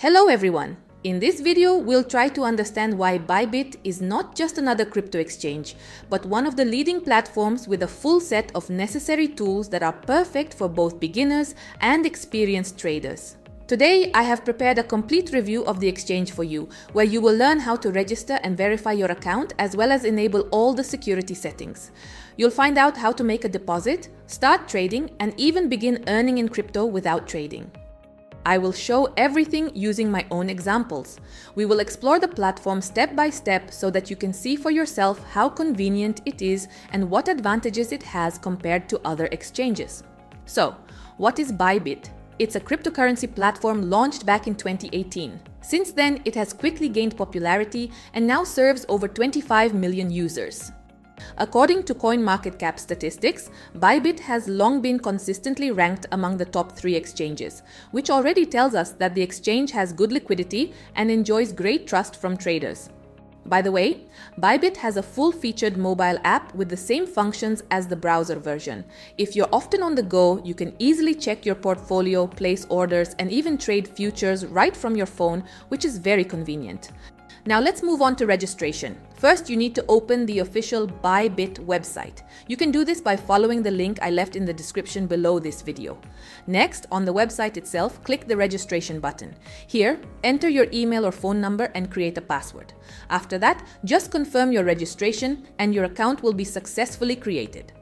Hello everyone! In this video, we'll try to understand why Bybit is not just another crypto exchange, but one of the leading platforms with a full set of necessary tools that are perfect for both beginners and experienced traders. Today, I have prepared a complete review of the exchange for you, where you will learn how to register and verify your account as well as enable all the security settings. You'll find out how to make a deposit, start trading, and even begin earning in crypto without trading. I will show everything using my own examples. We will explore the platform step by step so that you can see for yourself how convenient it is and what advantages it has compared to other exchanges. So, what is Bybit? It's a cryptocurrency platform launched back in 2018. Since then, it has quickly gained popularity and now serves over 25 million users. According to CoinMarketCap statistics, Bybit has long been consistently ranked among the top 3 exchanges, which already tells us that the exchange has good liquidity and enjoys great trust from traders. By the way, Bybit has a full-featured mobile app with the same functions as the browser version. If you're often on the go, you can easily check your portfolio, place orders, and even trade futures right from your phone, which is very convenient. Now let's move on to registration. First, you need to open the official Bybit website. You can do this by following the link I left in the description below this video. Next, on the website itself, click the registration button. Here, enter your email or phone number and create a password. After that, just confirm your registration and your account will be successfully created.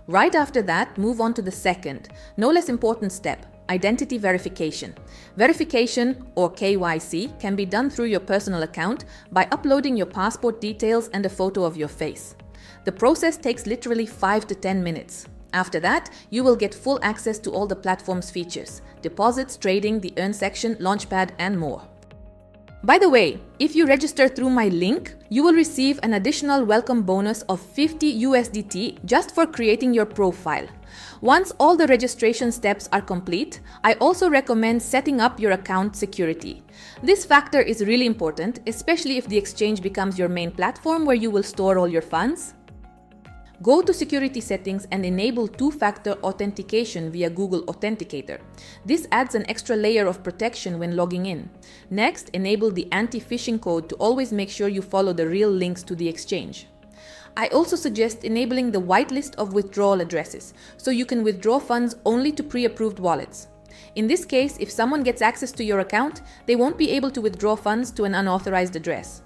Right after that, move on to the second, no less important step. Identity verification. Verification, or KYC, can be done through your personal account by uploading your passport details and a photo of your face. The process takes literally 5 to 10 minutes. After that, you will get full access to all the platform's features: deposits, trading, the Earn section, Launchpad, and more. By the way, if you register through my link, you will receive an additional welcome bonus of 50 USDT just for creating your profile. Once all the registration steps are complete, I also recommend setting up your account security. This factor is really important, especially if the exchange becomes your main platform where you will store all your funds. Go to security settings and enable two-factor authentication via Google Authenticator. This adds an extra layer of protection when logging in. Next, enable the anti-phishing code to always make sure you follow the real links to the exchange. I also suggest enabling the whitelist of withdrawal addresses, so you can withdraw funds only to pre-approved wallets. In this case, if someone gets access to your account, they won't be able to withdraw funds to an unauthorized address.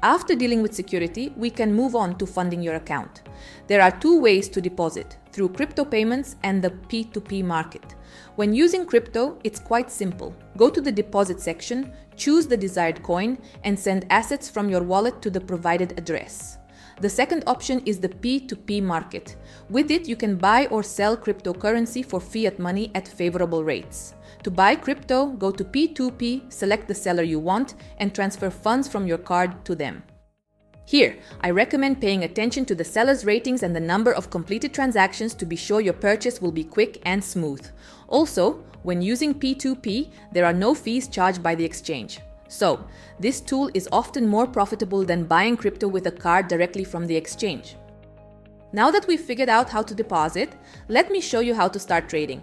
After dealing with security, we can move on to funding your account. There are 2 ways to deposit, through crypto payments and the P2P market. When using crypto, it's quite simple. Go to the deposit section, choose the desired coin, and send assets from your wallet to the provided address. The second option is the P2P market. With it, you can buy or sell cryptocurrency for fiat money at favorable rates. To buy crypto, go to P2P, select the seller you want, and transfer funds from your card to them. Here, I recommend paying attention to the seller's ratings and the number of completed transactions to be sure your purchase will be quick and smooth. Also, when using P2P, there are no fees charged by the exchange. So, this tool is often more profitable than buying crypto with a card directly from the exchange. Now that we've figured out how to deposit, let me show you how to start trading.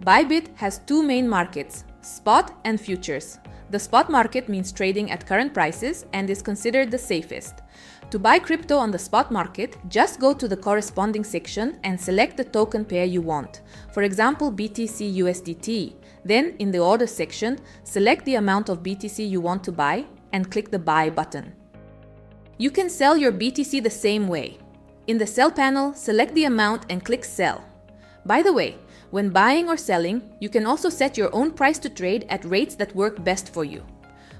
Bybit has 2 main markets, spot and futures. The spot market means trading at current prices and is considered the safest. To buy crypto on the spot market, just go to the corresponding section and select the token pair you want. For example, BTC USDT. Then, in the order section, select the amount of BTC you want to buy and click the Buy button. You can sell your BTC the same way. In the Sell panel, select the amount and click Sell. By the way, when buying or selling, you can also set your own price to trade at rates that work best for you.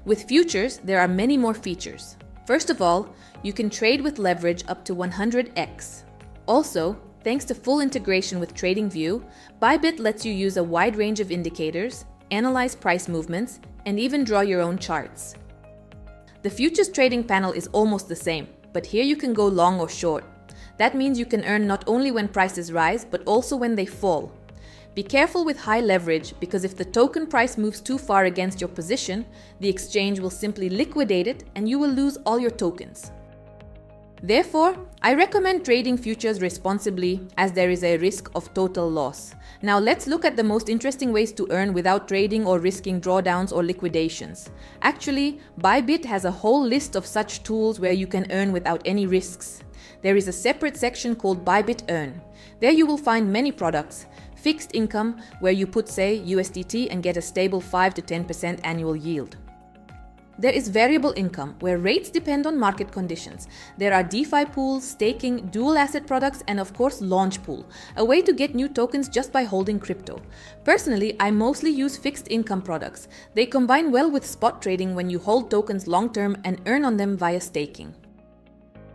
With futures, there are many more features. First of all, you can trade with leverage up to 100x. Also, thanks to full integration with TradingView, Bybit lets you use a wide range of indicators, analyze price movements, and even draw your own charts. The futures trading panel is almost the same, but here you can go long or short. That means you can earn not only when prices rise, but also when they fall. Be careful with high leverage, because if the token price moves too far against your position, the exchange will simply liquidate it and you will lose all your tokens. Therefore, I recommend trading futures responsibly as there is a risk of total loss. Now let's look at the most interesting ways to earn without trading or risking drawdowns or liquidations. Actually, Bybit has a whole list of such tools where you can earn without any risks. There is a separate section called Bybit Earn. There you will find many products. Fixed income, where you put say USDT and get a stable 5 to 10% annual yield. There is variable income, where rates depend on market conditions. There are DeFi pools, staking, dual asset products, and of course Launch Pool, a way to get new tokens just by holding crypto. Personally, I mostly use fixed income products. They combine well with spot trading when you hold tokens long term and earn on them via staking.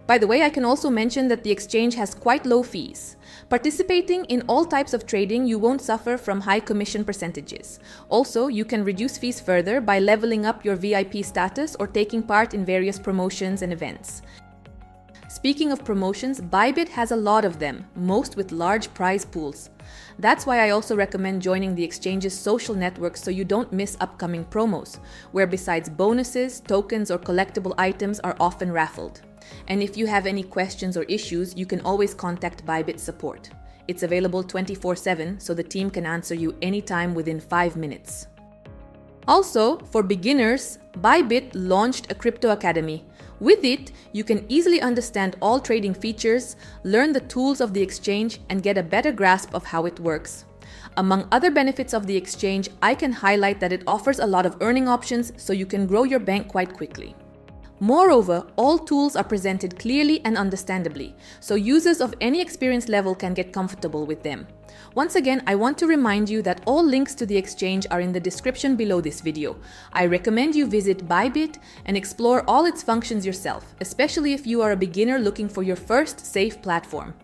By the way, I can also mention that the exchange has quite low fees. Participating in all types of trading, you won't suffer from high commission percentages. Also, you can reduce fees further by leveling up your VIP status or taking part in various promotions and events. Speaking of promotions, Bybit has a lot of them, most with large prize pools. That's why I also recommend joining the exchange's social network so you don't miss upcoming promos, where besides bonuses, tokens or collectible items are often raffled. And if you have any questions or issues, you can always contact Bybit support. It's available 24/7, so the team can answer you anytime within 5 minutes. Also, for beginners, Bybit launched a Crypto Academy. With it, you can easily understand all trading features, learn the tools of the exchange, and get a better grasp of how it works. Among other benefits of the exchange, I can highlight that it offers a lot of earning options so you can grow your bank quite quickly. Moreover, all tools are presented clearly and understandably, so users of any experience level can get comfortable with them. Once again, I want to remind you that all links to the exchange are in the description below this video. I recommend you visit Bybit and explore all its functions yourself, especially if you are a beginner looking for your first safe platform.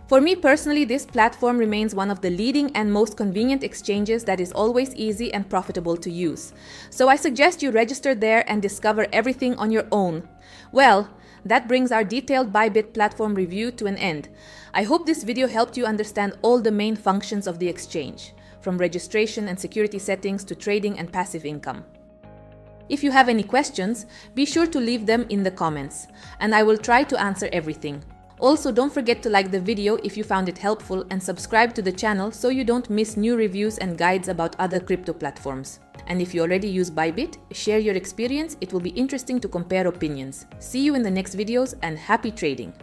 For me personally, this platform remains one of the leading and most convenient exchanges that is always easy and profitable to use. So I suggest you register there and discover everything on your own. Well, that brings our detailed Bybit platform review to an end. I hope this video helped you understand all the main functions of the exchange, from registration and security settings to trading and passive income. If you have any questions, be sure to leave them in the comments, and I will try to answer everything. Also, don't forget to like the video if you found it helpful and subscribe to the channel so you don't miss new reviews and guides about other crypto platforms. And if you already use Bybit, share your experience. It will be interesting to compare opinions. See you in the next videos and happy trading!